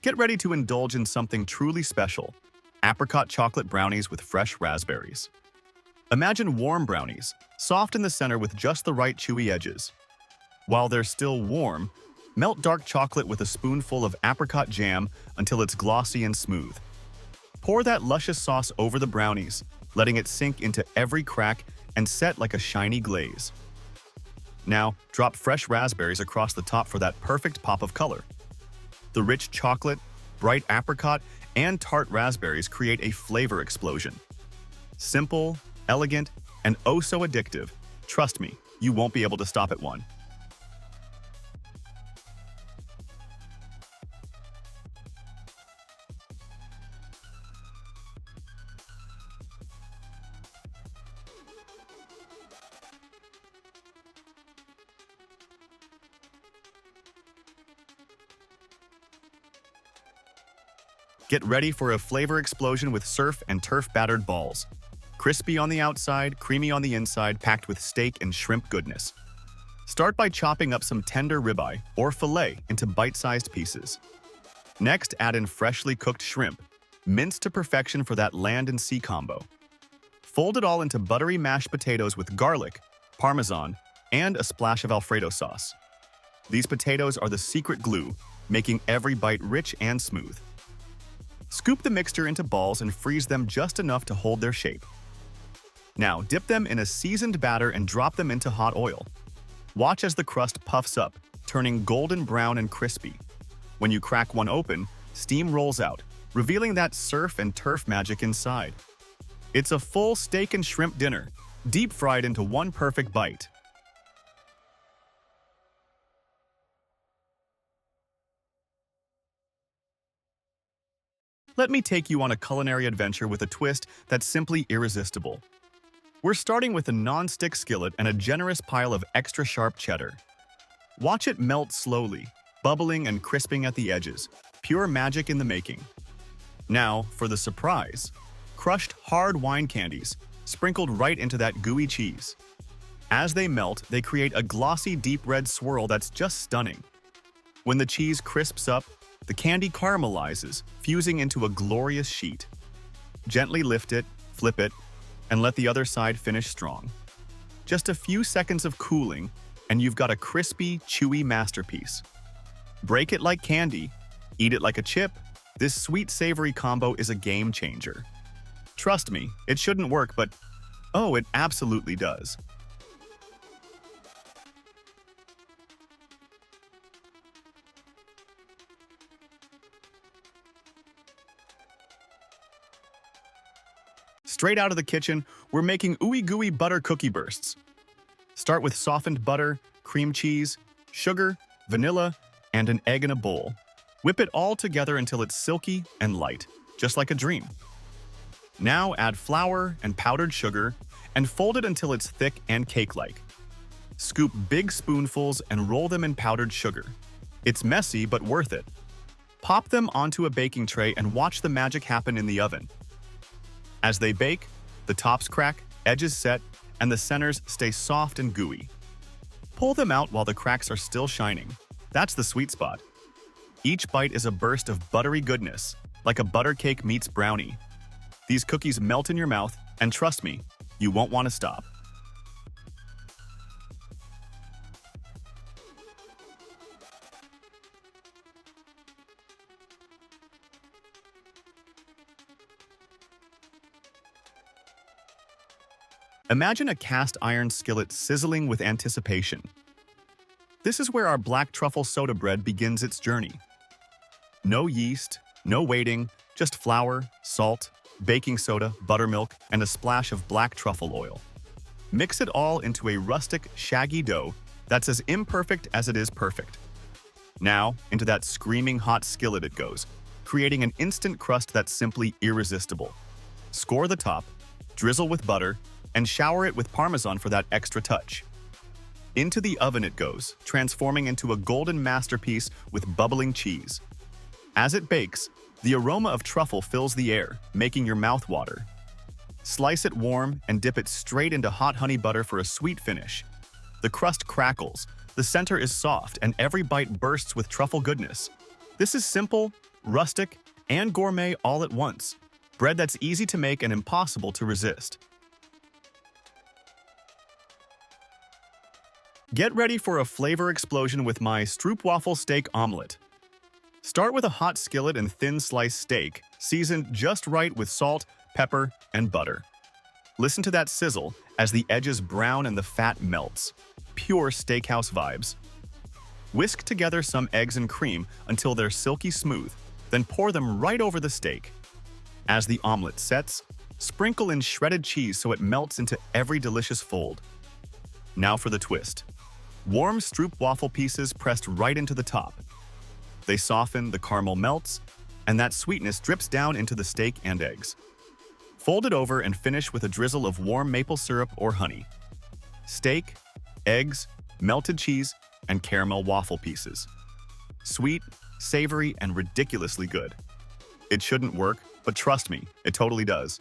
Get ready to indulge in something truly special: apricot chocolate brownies with fresh raspberries. Imagine warm brownies, soft in the center with just the right chewy edges. While they're still warm, melt dark chocolate with a spoonful of apricot jam until it's glossy and smooth. Pour that luscious sauce over the brownies, letting it sink into every crack and set like a shiny glaze. Now, drop fresh raspberries across the top for that perfect pop of color. The rich chocolate, bright apricot, and tart raspberries create a flavor explosion. Simple, elegant, and oh so addictive. Trust me, you won't be able to stop at one. Get ready for a flavor explosion with surf and turf battered balls. Crispy on the outside, creamy on the inside, packed with steak and shrimp goodness. Start by chopping up some tender ribeye or filet into bite-sized pieces. Next, add in freshly cooked shrimp, minced to perfection for that land and sea combo. Fold it all into buttery mashed potatoes with garlic, parmesan, and a splash of Alfredo sauce. These potatoes are the secret glue, making every bite rich and smooth. Scoop the mixture into balls and freeze them just enough to hold their shape. Now, dip them in a seasoned batter and drop them into hot oil. Watch as the crust puffs up, turning golden brown and crispy. When you crack one open, steam rolls out, revealing that surf and turf magic inside. It's a full steak and shrimp dinner, deep fried into one perfect bite. Let me take you on a culinary adventure with a twist that's simply irresistible. We're starting with a non-stick skillet and a generous pile of extra sharp cheddar. Watch it melt slowly, bubbling and crisping at the edges, pure magic in the making. Now, for the surprise: crushed hard wine candies, sprinkled right into that gooey cheese. As they melt, they create a glossy deep red swirl that's just stunning. When the cheese crisps up, the candy caramelizes, fusing into a glorious sheet. Gently lift it, flip it, and let the other side finish strong. Just a few seconds of cooling, and you've got a crispy, chewy masterpiece. Break it like candy, eat it like a chip. This sweet-savory combo is a game changer. Trust me, it shouldn't work, but oh, it absolutely does. Straight out of the kitchen, we're making ooey-gooey butter cookie bursts. Start with softened butter, cream cheese, sugar, vanilla, and an egg in a bowl. Whip it all together until it's silky and light, just like a dream. Now add flour and powdered sugar and fold it until it's thick and cake-like. Scoop big spoonfuls and roll them in powdered sugar. It's messy but worth it. Pop them onto a baking tray and watch the magic happen in the oven. As they bake, the tops crack, edges set, and the centers stay soft and gooey. Pull them out while the cracks are still shining. That's the sweet spot. Each bite is a burst of buttery goodness, like a butter cake meets brownie. These cookies melt in your mouth, and trust me, you won't want to stop. Imagine a cast iron skillet sizzling with anticipation. This is where our black truffle soda bread begins its journey. No yeast, no waiting, just flour, salt, baking soda, buttermilk, and a splash of black truffle oil. Mix it all into a rustic, shaggy dough that's as imperfect as it is perfect. Now, into that screaming hot skillet it goes, creating an instant crust that's simply irresistible. Score the top, drizzle with butter, and shower it with parmesan for that extra touch. Into the oven it goes, transforming into a golden masterpiece with bubbling cheese. As it bakes, the aroma of truffle fills the air, making your mouth water. Slice it warm and dip it straight into hot honey butter for a sweet finish. The crust crackles, the center is soft, and every bite bursts with truffle goodness. This is simple, rustic, and gourmet all at once. Bread that's easy to make and impossible to resist. Get ready for a flavor explosion with my stroopwafel steak omelet. Start with a hot skillet and thin sliced steak, seasoned just right with salt, pepper, and butter. Listen to that sizzle as the edges brown and the fat melts. Pure steakhouse vibes. Whisk together some eggs and cream until they're silky smooth, then pour them right over the steak. As the omelet sets, sprinkle in shredded cheese so it melts into every delicious fold. Now for the twist. Warm stroopwafel pieces pressed right into the top. They soften, the caramel melts, and that sweetness drips down into the steak and eggs. Fold it over and finish with a drizzle of warm maple syrup or honey. Steak, eggs, melted cheese, and caramel waffle pieces. Sweet, savory, and ridiculously good. It shouldn't work, but trust me, it totally does.